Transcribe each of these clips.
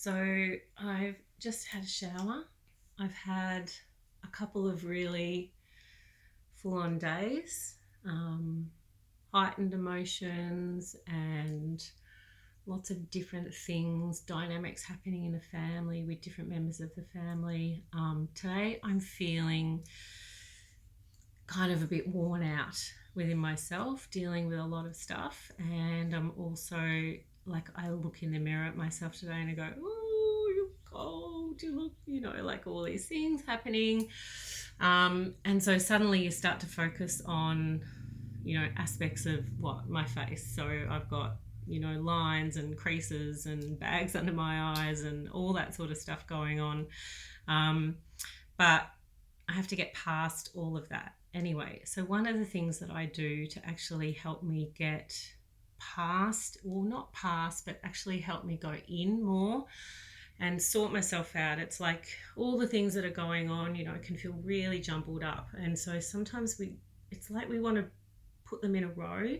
So I've just had a shower. I've had a couple of really full on days, um, heightened emotions, and lots of different things, dynamics happening in the family with different members of the family. Today I'm feeling kind of a bit worn out within myself, dealing with a lot of stuff. And I'm also like, I look in the mirror at myself today and I go, oh, you're cold, you look, like all these things happening. And so suddenly you start to focus on, aspects of my face. So I've got, lines and creases and bags under my eyes and all that sort of stuff going on. But I have to get past all of that anyway. So one of the things that I do to actually help me get past, well, not past, but actually help me go in more and sort myself out. It's like all the things that are going on, can feel really jumbled up. And so sometimes it's like we want to put them in a row,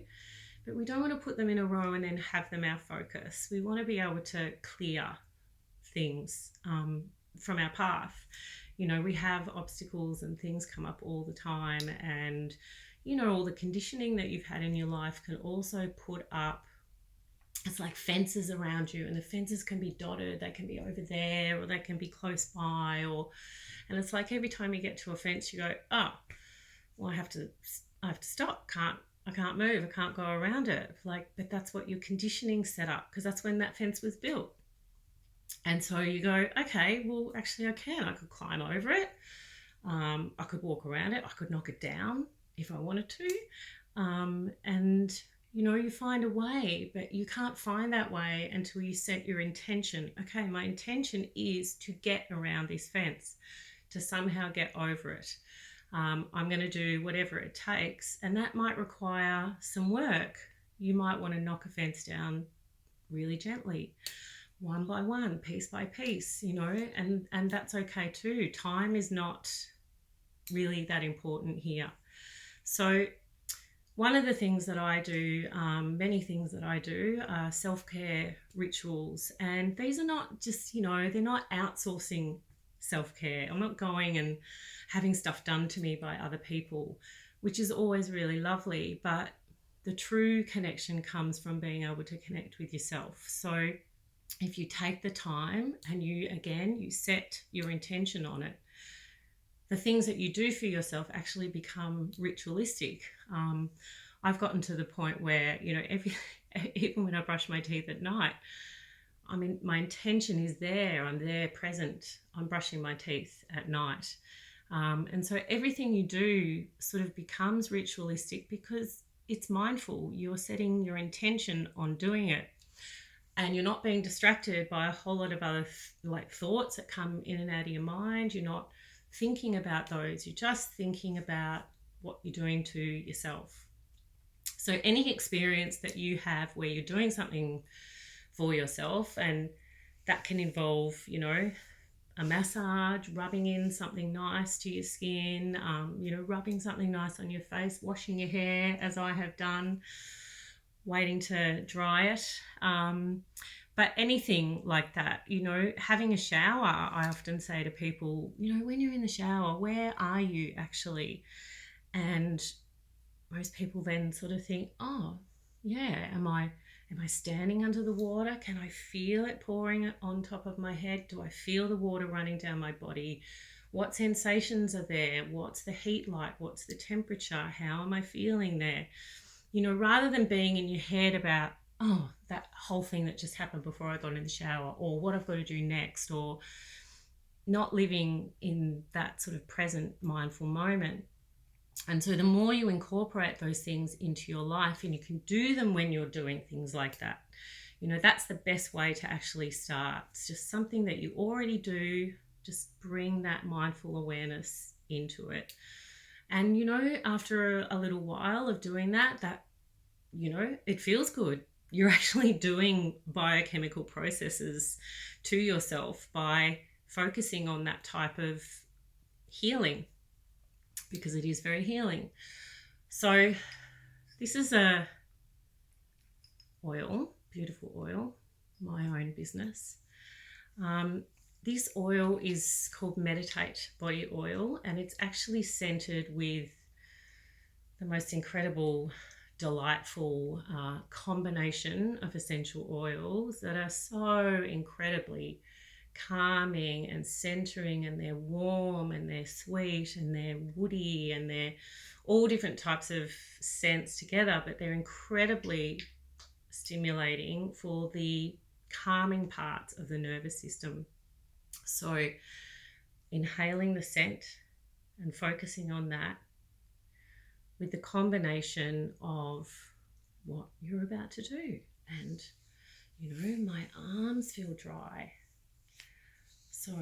but we don't want to put them in a row and then have them our focus. We want to be able to clear things from our path. We have obstacles and things come up all the time, and all the conditioning that you've had in your life can also put up, it's like fences around you, and the fences can be dotted, they can be over there, or they can be close by, and it's like every time you get to a fence you go, oh, well, I have to stop, I can't move, I can't go around it. But that's what your conditioning set up, because that's when that fence was built. And so you go, okay, well, actually I could climb over it. I could walk around it. I could knock it down if I wanted to. And, you find a way, but you can't find that way until you set your intention. Okay, my intention is to get around this fence, to somehow get over it. I'm going to do whatever it takes. And that might require some work. You might want to knock a fence down really gently, one by one, piece by piece, and that's okay too. Time is not really that important here. So one of the things that I do, many things that I do, are self-care rituals. And these are not just, they're not outsourcing self-care. I'm not going and having stuff done to me by other people, which is always really lovely. But the true connection comes from being able to connect with yourself. So if you take the time and you set your intention on it, the things that you do for yourself actually become ritualistic. I've gotten to the point where, even when I brush my teeth at night, my intention is there. I'm there present. I'm brushing my teeth at night. And so everything you do sort of becomes ritualistic because it's mindful. You're setting your intention on doing it. And you're not being distracted by a whole lot of other thoughts that come in and out of your mind. You're not thinking about those. You're just thinking about what you're doing to yourself. So any experience that you have where you're doing something for yourself, and that can involve, a massage, rubbing in something nice to your skin, rubbing something nice on your face, washing your hair, as I have done, waiting to dry it. But anything like that, having a shower, I often say to people, when you're in the shower, where are you actually? And most people then sort of think, oh, yeah, am I standing under the water? Can I feel it pouring on top of my head? Do I feel the water running down my body? What sensations are there? What's the heat like? What's the temperature? How am I feeling there? Rather than being in your head about, oh, that whole thing that just happened before I got in the shower, or what I've got to do next, or not living in that sort of present mindful moment. And so the more you incorporate those things into your life, and you can do them when you're doing things like that, that's the best way to actually start. It's just something that you already do. Just bring that mindful awareness into it. And, after a little while of doing that, it feels good. You're actually doing biochemical processes to yourself by focusing on that type of healing, because it is very healing. So this is a oil, beautiful oil, my own business. This oil is called Meditate Body Oil, and it's actually scented with the most incredible, delightful combination of essential oils that are so incredibly calming and centering, and they're warm and they're sweet and they're woody and they're all different types of scents together, but they're incredibly stimulating for the calming parts of the nervous system. So inhaling the scent and focusing on that with the combination of what you're about to do. And, you know, my arms feel dry. So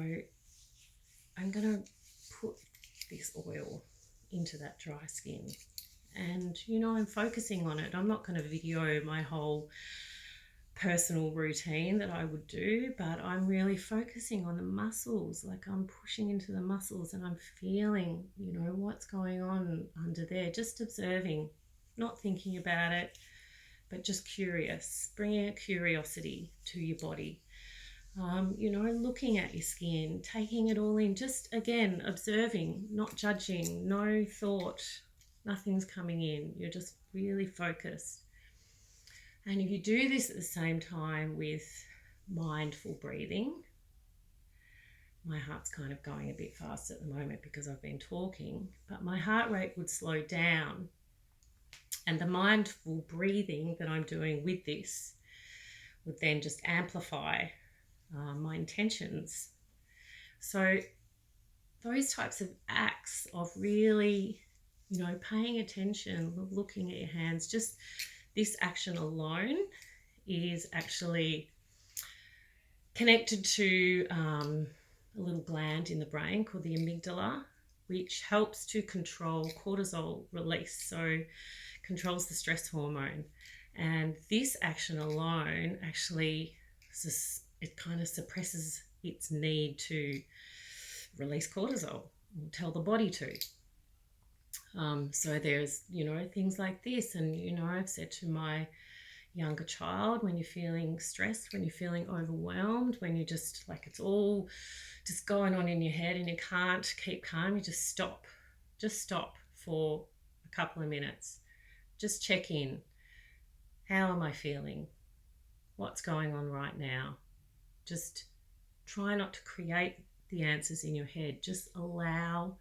I'm going to put this oil into that dry skin. And, you know, I'm focusing on it. I'm not going to video my whole personal routine that I would do, but I'm really focusing on the muscles. Like, I'm pushing into the muscles and I'm feeling, you know, what's going on under there, just observing, not thinking about it, but just curious, bringing a curiosity to your body. You know, looking at your skin, taking it all in, just again, observing, not judging, no thought, nothing's coming in. You're just really focused. And if you do this at the same time with mindful breathing, my heart's kind of going a bit fast at the moment because I've been talking, but my heart rate would slow down. And the mindful breathing that I'm doing with this would then just amplify my intentions. So those types of acts of really, you know, paying attention, looking at your hands, just this action alone is actually connected to a little gland in the brain called the amygdala, which helps to control cortisol release, so controls the stress hormone. And this action alone actually, it kind of suppresses its need to release cortisol, or tell the body to. So there's, you know, things like this. And, you know, I've said to my younger child, when you're feeling stressed, when you're feeling overwhelmed, when you're just like, it's all just going on in your head and you can't keep calm, you just stop. Just stop for a couple of minutes. Just check in. How am I feeling? What's going on right now? Just try not to create the answers in your head. Just allow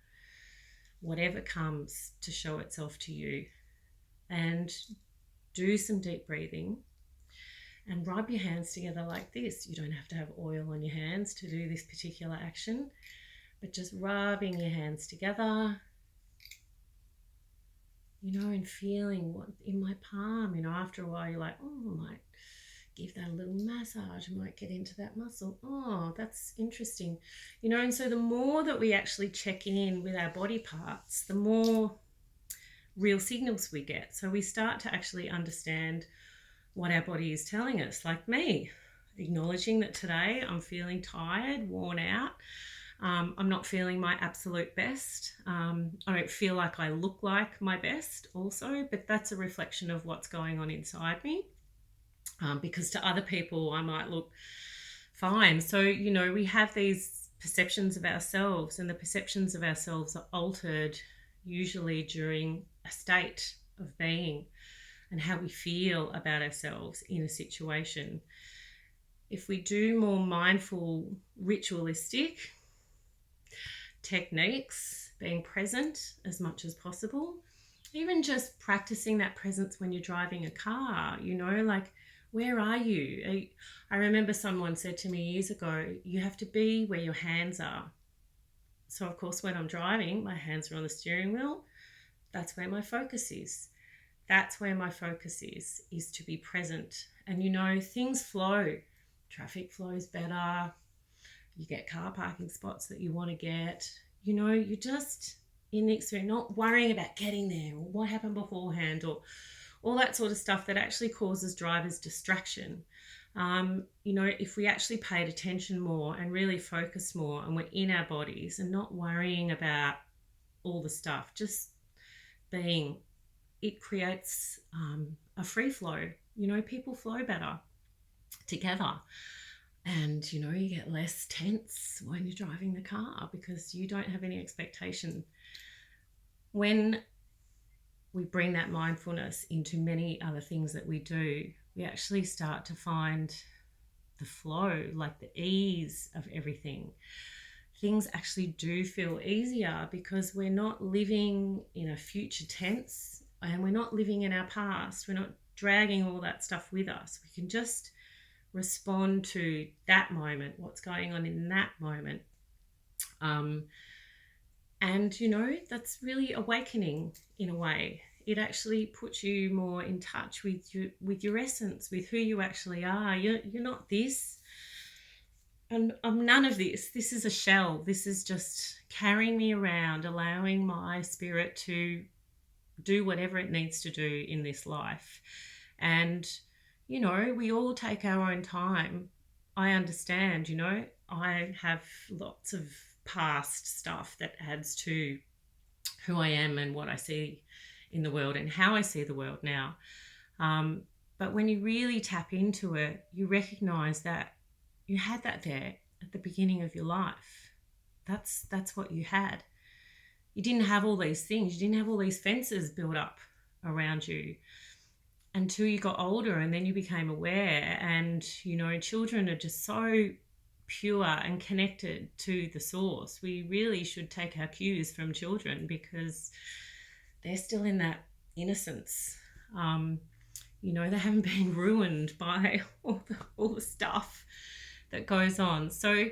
whatever comes to show itself to you, and do some deep breathing and rub your hands together like this. You don't have to have oil on your hands to do this particular action, but just rubbing your hands together, you know, and feeling what in my palm. You know, after a while you're like, oh, I might give that a little massage, I might get into that muscle. Oh, that's interesting. You know, and so the more that we actually check in with our body parts, the more real signals we get. So we start to actually understand what our body is telling us. Like me, acknowledging that today I'm feeling tired, worn out. I'm not feeling my absolute best. I don't feel like I look like my best also, but that's a reflection of what's going on inside me. Because to other people, I might look fine. So, you know, we have these perceptions of ourselves, and the perceptions of ourselves are altered usually during a state of being and how we feel about ourselves in a situation. If we do more mindful, ritualistic techniques, being present as much as possible, even just practicing that presence when you're driving a car, you know, like, where are you? I remember someone said to me years ago, you have to be where your hands are. So, of course, when I'm driving, my hands are on the steering wheel. That's where my focus is. That's where my focus is to be present. And, you know, things flow. Traffic flows better. You get car parking spots that you want to get. You know, you just in the experience, not worrying about getting there or what happened beforehand or all that sort of stuff that actually causes drivers distraction. You know, if we actually paid attention more and really focus more and we're in our bodies and not worrying about all the stuff, just being, it creates a free flow. You know, people flow better together. And, you know, you get less tense when you're driving the car because you don't have any expectation. When we bring that mindfulness into many other things that we do, we actually start to find the flow, like the ease of everything. Things actually do feel easier because we're not living in a future tense and we're not living in our past. We're not dragging all that stuff with us. We can just respond to that moment, what's going on in that moment. And, you know, that's really awakening in a way. It actually puts you more in touch with your essence, with who you actually are. You're not this, and I'm none of this. This is a shell. This is just carrying me around, allowing my spirit to do whatever it needs to do in this life. And, you know, we all take our own time. I understand, you know, I have lots of past stuff that adds to who I am and what I see in the world and how I see the world now. But when you really tap into it, you recognize that you had that there at the beginning of your life. That's what you had. You didn't have all these things. You didn't have all these fences built up around you until you got older, and then you became aware. And, you know, children are just so pure and connected to the source. We really should take our cues from children because they're still in that innocence. You know, they haven't been ruined by all the stuff that goes on. So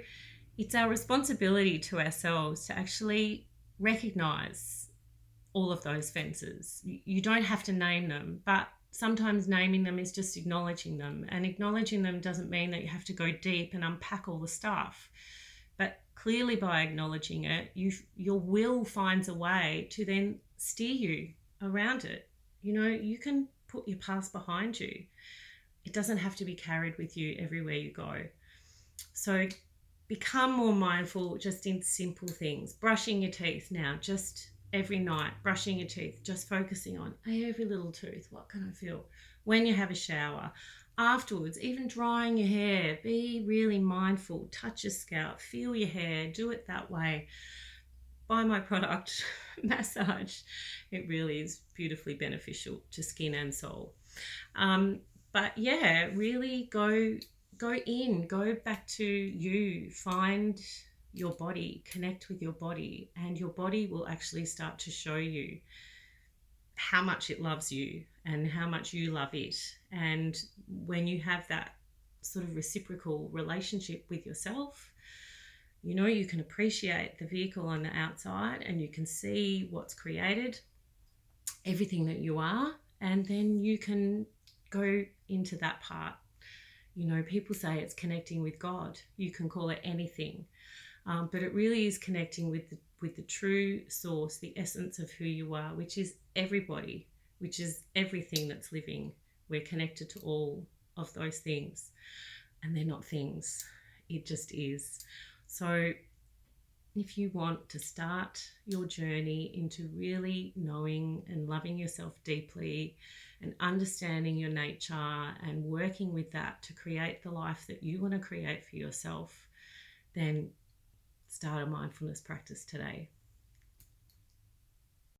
it's our responsibility to ourselves to actually recognize all of those fences. You don't have to name them, but sometimes naming them is just acknowledging them. And acknowledging them doesn't mean that you have to go deep and unpack all the stuff. But clearly by acknowledging it, your will finds a way to then steer you around it. You know, you can put your past behind you. It doesn't have to be carried with you everywhere you go. So become more mindful just in simple things. Brushing your teeth now, just every night, brushing your teeth, just focusing on every little tooth. What can I feel? When you have a shower, afterwards, even drying your hair, be really mindful. Touch your scalp, feel your hair, do it that way. Buy my product, Massage. It really is beautifully beneficial to skin and soul. But yeah, really go in, go back to you, find your body, connect with your body, and your body will actually start to show you how much it loves you and how much you love it. And when you have that sort of reciprocal relationship with yourself, you know, you can appreciate the vehicle on the outside and you can see what's created, everything that you are, and then you can go into that part. You know, people say it's connecting with God. You can call it anything, but it really is connecting with the true source, the essence of who you are, which is everybody, which is everything that's living. We're connected to all of those things, and they're not things. It just is. So if you want to start your journey into really knowing and loving yourself deeply and understanding your nature and working with that to create the life that you want to create for yourself, then start a mindfulness practice today.